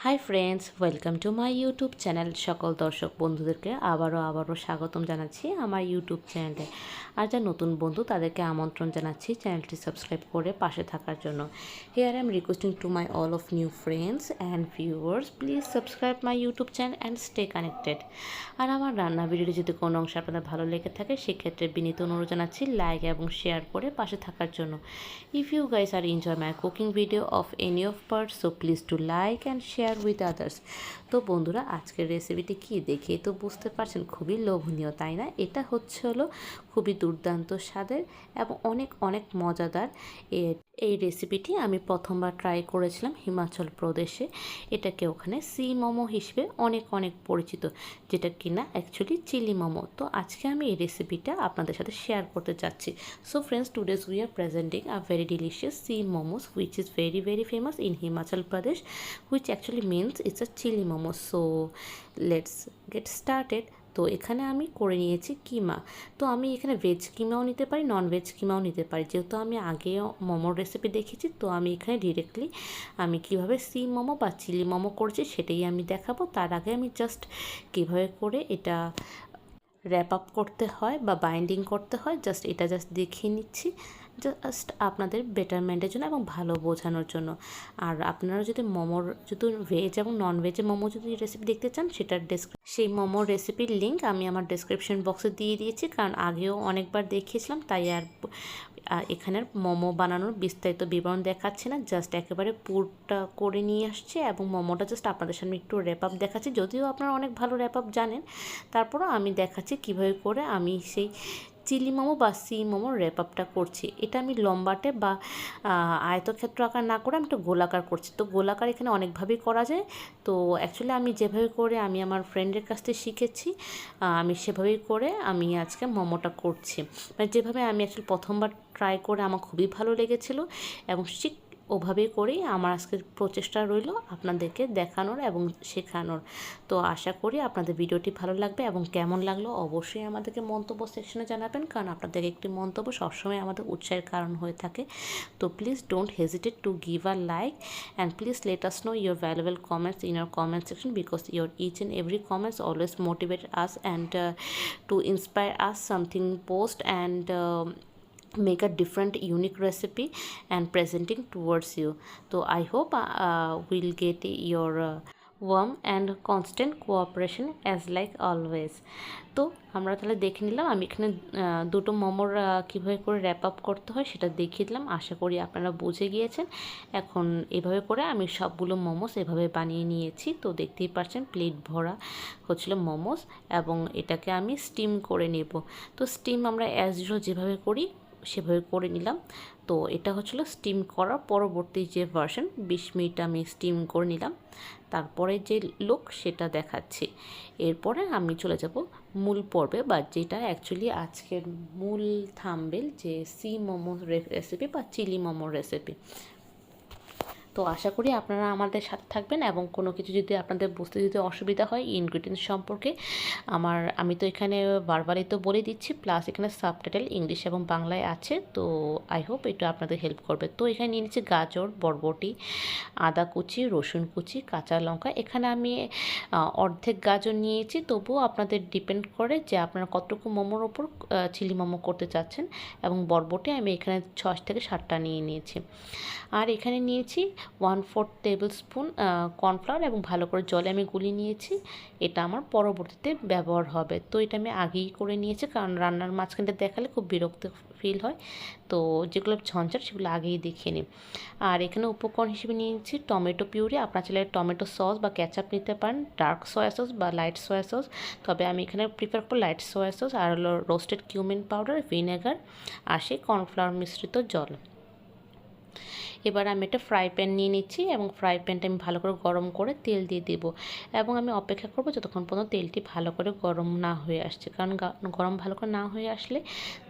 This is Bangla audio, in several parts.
Hi friends, welcome to my YouTube channel. সকল দর্শক বন্ধুদেরকে আবারও স্বাগতম জানাচ্ছি আমার ইউটিউব চ্যানেলে। আর যা নতুন বন্ধু তাদেরকে আমন্ত্রণ জানাচ্ছি চ্যানেলটি সাবস্ক্রাইব করে পাশে থাকার জন্য। Here I am requesting to my all of new friends and viewers, please subscribe my YouTube channel and stay connected. আর আমার রান্না ভিডিওটি যদি কোনো অংশ আপনাদের ভালো লেগে থাকে সেক্ষেত্রে বিনীত অনুরোধ জানাচ্ছি লাইক এবং শেয়ার করে পাশে থাকার জন্য। If you guys are enjoy my cooking video of any of parts, so please to like and share with others. তো বন্ধুরা, আজকের রেসিপিটি কি দেখে তো বুঝতে পারছেন, খুবই লোভনীয় তাই না? এটা হলো খুবই দুর্দান্ত স্বাদের এবং অনেক অনেক মজাদার। এই রেসিপিটি আমি প্রথমবার ট্রাই করেছিলাম হিমাচল প্রদেশে। এটাকে ওখানে সি মোমো হিসেবে অনেক অনেক পরিচিত, যেটা কিনা অ্যাকচুয়ালি চিলি মোমো। তো আজকে আমি এই রেসিপিটা আপনাদের সাথে শেয়ার করতে চাচ্ছি। So friends, today's we are presenting a very delicious sea momos which is very famous in Himachal Pradesh, which actually means it's a chili momo. So let's get started. তো এখানে আমি করে নিয়েছি কিমা। তো আমি এখানে ভেজ কিমাও নিতে পারি, নন ভেজ কিমাও নিতে পারি। যেহেতু আমি আগেও মোমোর রেসিপি দেখেছি, তো আমি এখানে ডিরেক্টলি আমি কিভাবে সি মোমো বা চিলি মোমো করছি সেটাই আমি দেখাবো। তার আগে আমি জাস্ট কীভাবে করে এটা র্যাপ আপ করতে হয় বা বাইন্ডিং করতে হয় এটা দেখিয়ে নিচ্ছি, জাস্ট আপনাদের বেটারমেন্টের জন্য এবং ভালো বোঝানোর জন্য। আর আপনারা যদি ভেজ এবং নন ভেজে মোমো যদি রেসিপি দেখতে চান, সেই মোমোর রেসিপির লিঙ্ক আমি আমার ডেসক্রিপশন বক্সে দিয়ে দিয়েছি, কারণ আগেও অনেকবার দেখিয়েছিলাম, তাই আর এখানের মোমো বানানোর বিস্তারিত বিবরণ দেখাচ্ছে না। জাস্ট একেবারে পুরটা করে নিয়ে আসছে এবং মোমোটা জাস্ট আপনাদের সামনে একটু র্যাপ আপ দেখাচ্ছি। যদিও আপনারা অনেক ভালো র্যাপ আপ জানেন, তারপরও আমি দেখাচ্ছি কীভাবে করে আমি সেই চিলি মোমো বা সি মোমোর র্যাপ আপটা করছি। এটা আমি লম্বাটে বা আয়তক্ষেত্র আকার না করে আমি একটু গোলাকার করছি। তো গোলাকার এখানে অনেকভাবেই করা যায়। তো অ্যাকচুয়ালি আমি যেভাবে করে আমি আমার ফ্রেন্ডের কাছ থেকে শিখেছি, আমি সেভাবেই করে আমি আজকে মোমোটা করছি। মানে যেভাবে আমি অ্যাকচুয়ালি প্রথমবার ট্রাই করে আমার খুবই ভালো লেগেছিলো এবং ওভাবেই করেই আমার আজকের প্রচেষ্টা রইল আপনাদেরকে দেখানোর এবং শেখানোর। তো আশা করি আপনাদের ভিডিওটি ভালো লাগবে এবং কেমন লাগলো অবশ্যই আমাদেরকে মন্তব্য সেকশনে জানাবেন, কারণ আপনাদের একটি মন্তব্য সবসময় আমাদের উৎসাহের কারণ হয়ে থাকে। তো please don't hesitate to give a like and please let us know your valuable comments in your comment section, because your each and every comments always motivate us and to inspire us something post and make a different unique recipe and presenting towards you. So I hope we'll get your warm and constant cooperation as like always. তো আমরা তাহলে দেখে নিলাম, আমি এখানে দুটো মোমোর কীভাবে করে র্যাপ আপ করতে হয় সেটা দেখিয়ে দিলাম। আশা করি আপনারা বুঝে গিয়েছেন। এখন এভাবে করে আমি সবগুলো মোমোস এভাবে বানিয়ে নিয়েছি। তো দেখতেই পাচ্ছেন প্লেট ভরা হচ্ছিল মোমোস এবং এটাকে আমি স্টিম করে নেব। তো স্টিম আমরা অ্যাজ ইউজুয়াল যেভাবে করি সেভাবে করে নিলাম। তো এটা হচ্ছিলো স্টিম করার পরবর্তী যে ভার্সন, 20 মিনিট আমি স্টিম করে নিলাম। তারপরে যে লুক সেটা দেখাচ্ছি। এরপরে আমি চলে যাব মূল পর্বে, বা যেটা অ্যাকচুয়ালি আজকের মূল থাম্বনেল, যে সি মোমো রেসিপি বা চিলি মোমো রেসিপি। তো আশা করি আপনারা আমাদের সাথে থাকবেন এবং কোনো কিছু যদি আপনাদের বুঝতে যদি অসুবিধা হয় ইনগ্রিডিয়েন্টস সম্পর্কে, আমি তো এখানে বারবারই তো বলে দিচ্ছি, প্লাস এখানে সাবটাইটেল ইংলিশ এবং বাংলায় আছে। তো আই হোপ এটা আপনাদের হেল্প করবে। তো এখানে নিয়ে নিচ্ছি গাজর, বরবটি, আদা কুচি, রসুন কুচি, কাঁচা লঙ্কা। এখানে আমি অর্ধেক গাজর নিয়েছি, তবুও আপনাদের ডিপেন্ড করে যে আপনারা কতটুকু মোমোর ওপর চিলি মোমো করতে চাচ্ছেন। এবং বরবটি আমি এখানে 6 থেকে 7টা নিয়ে নিয়েছি। আর এখানে নিয়েছি 1/4 টেবিল স্পুন কর্নফ্লাওয়ার এবং ভালো করে জলে আমি গুলিয়ে নিয়েছি। এটা আমার পরবর্তীতে ব্যবহার হবে। তো এটা আমি আগেই করে নিয়েছি, কারণ রান্নার মাঝখানটা দেখালে খুব বিরক্ত ফিল হয়। তো যেগুলো ঝঞ্ঝাট সেগুলো আগেই দেখিয়ে নিই। আর এখানে উপকরণ হিসেবে নিয়েছি টমেটো পিউরি। আপনার চাইলে টমেটো সস বা ক্যাচাপ নিতে পারেন, ডার্ক সয়া সস বা লাইট সয়া সস। তবে আমি এখানে প্রিফার করব লাইট সয়া সস। আর হলো রোস্টেড কিউমিন পাউডার, ভিনেগার আর সেই কর্নফ্লাওয়ার মিশ্রিত জল। এবার আমি একটা ফ্রাই প্যান নিয়ে নিচ্ছি এবং ফ্রাই প্যানটা আমি ভালো করে গরম করে তেল দিয়ে দেবো এবং আমি অপেক্ষা করব যতক্ষণ পর্যন্ত তেলটি ভালো করে গরম না হয়ে আসছে, কারণ গরম ভালো করে না হয়ে আসলে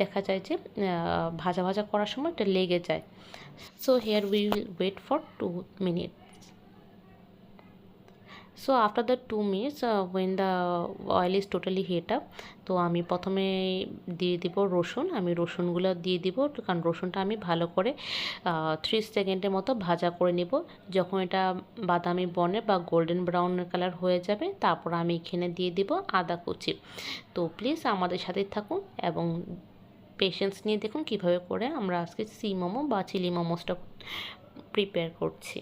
দেখা যায় যে ভাজা ভাজা করার সময় এটা লেগে যায়। So here we will wait for 2 minute. So after the 2 minutes when the oil is totally heat up, তো আমি প্রথমে দিয়ে দিব রসুন। আমি রসুনগুলো দিয়ে দিব, কারণ রসুনটা আমি ভালো করে 3 সেকেন্ডের মতো ভাজা করে নেব। যখন এটা বাদামি বর্ণের বা গোল্ডেন ব্রাউনের কালার হয়ে যাবে, তারপর আমি এখানে দিয়ে দিব আদা কুচি। তো প্লিজ আমাদের সাথেই থাকুন এবং পেশেন্স নিয়ে দেখুন কীভাবে করে আমরা আজকে সি মোমো বা চিলি মোমোসটা প্রিপেয়ার করছি।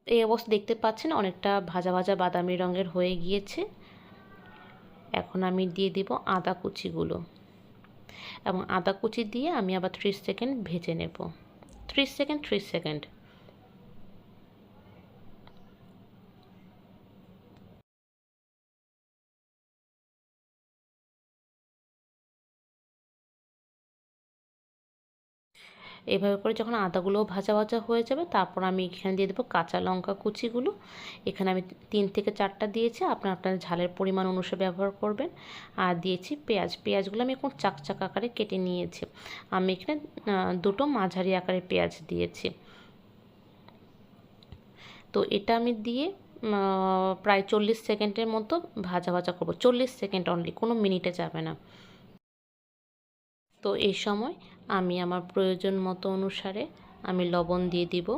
এই অবস্থা দেখতে পাচ্ছেন অনেকটা ভাজা ভাজা বাদামি রঙের হয়ে গিয়েছে। এখন আমি দিয়ে দিব আদা কুচিগুলো এবং আদা কুচি দিয়ে আমি আবার 30 সেকেন্ড ভেজে নেব। 30 সেকেন্ড 30 সেকেন্ড। এভাবে করে যখন আদাগুলো ভাজা ভাজা হয়ে যাবে, তারপর আমি এখানে দিয়ে দেবো কাঁচা লঙ্কা কুচিগুলো। এখানে আমি 3 থেকে 4টা দিয়েছি, আপনার ঝালের পরিমাণ অনুসারে ব্যবহার করবেন। আর দিয়েছি পেঁয়াজ। পেঁয়াজগুলো আমি এখন চাক আকারে কেটে নিয়েছি। আমি এখানে 2টো মাঝারি আকারে পেঁয়াজ দিয়েছি। তো এটা আমি দিয়ে প্রায় 40 সেকেন্ডের মতো ভাজা ভাজা করবো। 40 সেকেন্ড অনলি, কোনো মিনিটে যাবে না। তো এই সময় আমি আমার প্রয়োজন মতো অনুসারে আমি লবণ দিয়ে দিব।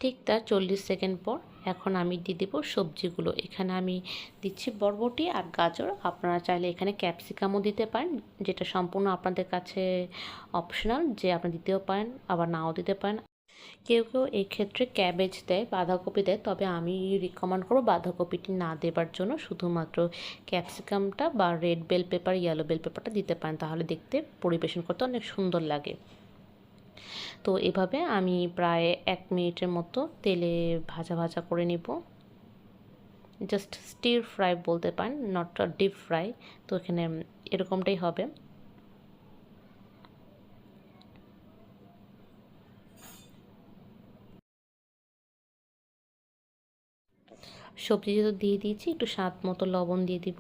ঠিক তার 40 সেকেন্ড পর এখন আমি দিয়ে দিব সবজিগুলো। এখানে আমি দিচ্ছি বরবটি আর গাজর। আপনারা চাইলে এখানে ক্যাপসিকামও দিতে পারেন, যেটা সম্পূর্ণ আপনাদের কাছে অপশনাল, যে আপনি দিতেও পারেন আবার নাও দিতে পারেন। কেউ কেউ এক্ষেত্রে ক্যাবেজ দেয়, বাঁধাকপি দেয়, তবে আমি রিকমেন্ড করবো বাঁধাকপিটি না দেবার জন্য শুধুমাত্র ক্যাপসিকামটা বা red bell pepper, yellow bell পেপারটা দিতে পারেন, তাহলে দেখতে পরিবেশন করতে অনেক সুন্দর লাগে। তো এভাবে আমি প্রায় 1 মিনিটের মতো তেলে ভাজা ভাজা করে নেব। জাস্ট স্টির ফ্রাই বলতে পারেন, নট ডিপ ফ্রাই। তো এখানে এরকমটাই হবে। সবজি যেহেতু দিয়ে দিয়েছি, একটু স্বাদ মতো লবণ দিয়ে দিব।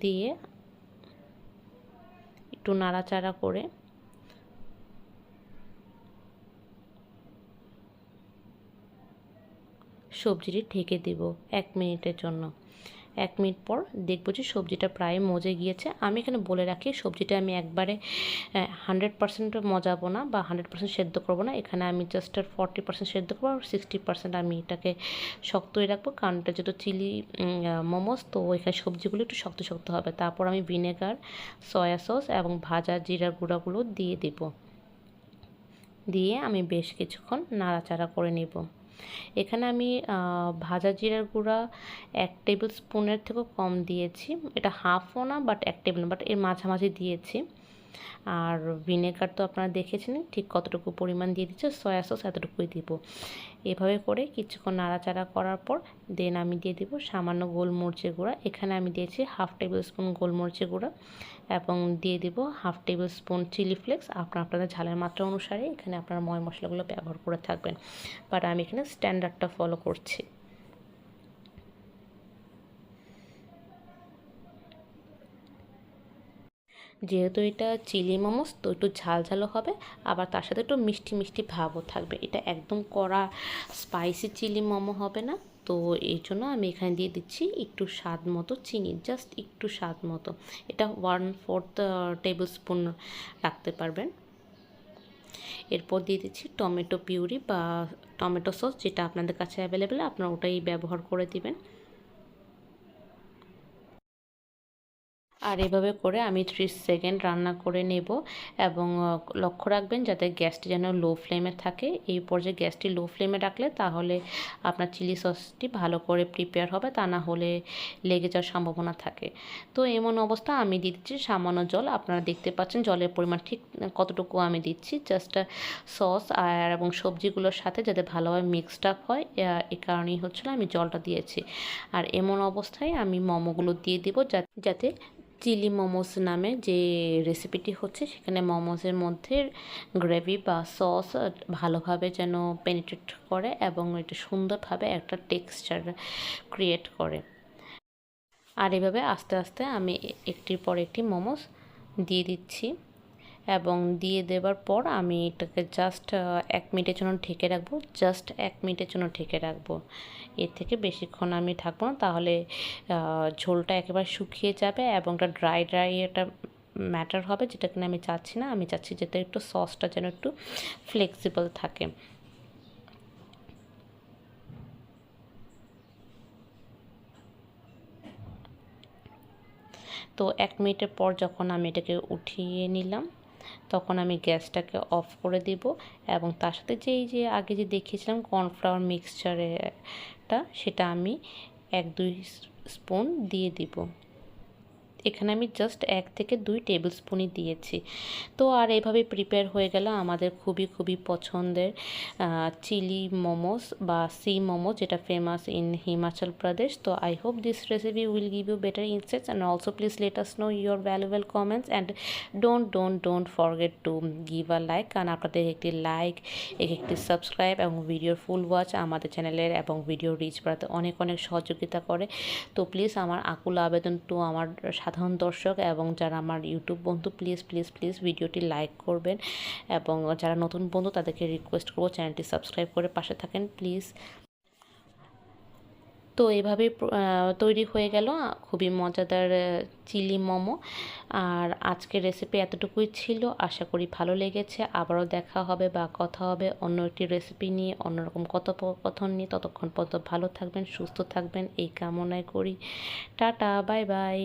দিয়ে একটু নাড়াচাড়া করে সবজিটি ঢেকে দেব 1 মিনিটের জন্য। 1 মিনিট পর দেখব যে সবজিটা প্রায় মজে গিয়েছে। আমি এখানে বলে রাখি, সবজিটা আমি একবারে 100% মজাবো না বা 100% সেদ্ধ করবো না। এখানে আমি জাস্ট 40% সেদ্ধ করবো আর 60% আমি এটাকে শক্তই রাখবো, কারণ এটা যেহেতু চিলি মোমোস, তো এখানে সবজিগুলো একটু শক্ত শক্ত হবে। তারপর আমি ভিনেগার, সয়া সস এবং ভাজা জিরার গুঁড়াগুলো দিয়ে দেব। দিয়ে আমি বেশ কিছুক্ষণ নাড়াচাড়া করে নেব। এখানে আমি ভাজা জিরার গুঁড়া 1 টেবিল স্পুনের থেকেও কম দিয়েছি। এটা হাফও না, বাট 1 টেবিল, বাট এর মাঝামাঝি দিয়েছি। আর ভিনেগার তো আপনারা দেখেছেন ঠিক কতটুকু পরিমাণ দিয়ে দিচ্ছে, সয়া সস এতটুকুই দিব। এভাবে করে কিছুক্ষণ নাড়াচাড়া করার পর দেন আমি দিয়ে দিব সামান্য গোলমরিচের গুঁড়া। এখানে আমি দিয়েছি 1/2 টেবিল স্পুন গোলমরিচের গুঁড়া এবং দিয়ে দিব 1/2 টেবিল স্পুন চিলি ফ্লেক্স। আপনাদের ঝালের মাত্রা অনুসারে এখানে আপনারা ময় মশলাগুলো ব্যবহার করে থাকবেন, বাট আমি এখানে স্ট্যান্ডার্ডটা ফলো করছি। যেহেতু এটা চিলি মোমোস, তো একটু ঝাল ঝালও হবে, আবার তার সাথে একটু মিষ্টি মিষ্টি ভাবও থাকবে। এটা একদম কড়া স্পাইসি চিলি মোমো হবে না। তো এই জন্য আমি এখানে দিয়ে দিচ্ছি একটু স্বাদ মতো চিনি, জাস্ট একটু স্বাদ মতো। এটা 1/4 টেবিল স্পুন রাখতে পারবেন। এরপর দিয়ে দিচ্ছি টমেটো পিউরি বা টমেটো সস, যেটা আপনাদের কাছে অ্যাভেলেবেল আপনারা ওটাই ব্যবহার করে দিবেন। আর এভাবে করে আমি 30 সেকেন্ড রান্না করে নেব এবং লক্ষ্য রাখবেন যাতে গ্যাসটি যেন লো ফ্লেমে থাকে। এই পর্যায়ে গ্যাসটি লো ফ্লেমে রাখলে তাহলে আপনার চিলি সসটি ভালো করে প্রিপেয়ার হবে, তা না হলে লেগে যাওয়ার সম্ভাবনা থাকে। তো এমন অবস্থা আমি দিয়ে দিচ্ছি সামান্য জল। আপনারা দেখতে পাচ্ছেন জলের পরিমাণ ঠিক কতটুকু আমি দিচ্ছি, জাস্ট সস আর এবং সবজিগুলোর সাথে যাতে ভালোভাবে মিক্সড আপ হয়, এ কারণেই হচ্ছিল আমি জলটা দিয়েছি। আর এমন অবস্থায় আমি মোমোগুলো দিয়ে দিব যাতে চিলি মোমোস নামে যে রেসিপিটি হচ্ছে, সেখানে মোমোসের মধ্যে গ্রেভি বা সস ভালোভাবে যেন পেনিট্রেট করে এবং এটা সুন্দরভাবে একটা টেক্সচার ক্রিয়েট করে। আর এভাবে আস্তে আস্তে আমি একটির পর একটি মোমোস দিয়ে দিচ্ছি এবং দিয়ে দেওয়ার পর আমি এটাকে জাস্ট 1 মিনিটের জন্য ঢেকে রাখবো। জাস্ট 1 মিনিটের জন্য ঢেকে রাখবো, এর থেকে বেশিক্ষণ আমি থাকবো না, তাহলে ঝোলটা একেবারে শুকিয়ে যাবে এবং একটা ড্রাই ড্রাই একটা ম্যাটার হবে, যেটা কিনা আমি চাচ্ছি না। আমি চাচ্ছি যাতে একটু সসটা যেন একটু ফ্লেক্সিবল থাকে। তো 1 মিনিটের পর যখন আমি এটাকে উঠিয়ে নিলাম, তখন আমি গ্যাসটাকে অফ করে দিব এবং তার সাথে যে আগে যে দেখিয়েছিলাম কর্নফ্লাওয়ার মিক্সচারটা, সেটা আমি 1-2 স্পুন দিয়ে দিব। এখানে আমি জাস্ট 1 থেকে 2 টেবিল স্পুনই দিয়েছি। তো আর এভাবে প্রিপেয়ার হয়ে গেল আমাদের খুবই খুবই পছন্দের চিলি মোমোস বা সি মোমো, যেটা ফেমাস ইন হিমাচল প্রদেশ। তো I hope this recipe will give you better insights and also please let us know your valuable comments and don't forget to give a like, কারণ আপনাদের একটি লাইক, একটি সাবস্ক্রাইব এবং ভিডিওর ফুল ওয়াচ আমাদের চ্যানেলের এবং ভিডিও রিচ বাড়াতে অনেক অনেক সহযোগিতা করে। তো প্লিজ আমার আকুল আবেদন টু আমার সাধারণ দর্শক এবং যারা আমার ইউটিউব বন্ধু, প্লিজ প্লিজ প্লিজ ভিডিওটি লাইক করবেন এবং যারা নতুন বন্ধু তাদেরকে রিকোয়েস্ট করবো চ্যানেলটি সাবস্ক্রাইব করে পাশে থাকেন প্লিজ। তো এভাবে তৈরি হয়ে গেল খুবই মজাদার চিলি মোমো। আর আজকের রেসিপি এতটুকুই ছিল, আশা করি ভালো লেগেছে। আবারও দেখা হবে বা কথা হবে অন্য একটি রেসিপি নিয়ে, অন্যরকম কথোপকথন নিয়ে। ততক্ষণ পর্যন্ত ভালো থাকবেন, সুস্থ থাকবেন এই কামনাই করি। Tata, bye bye.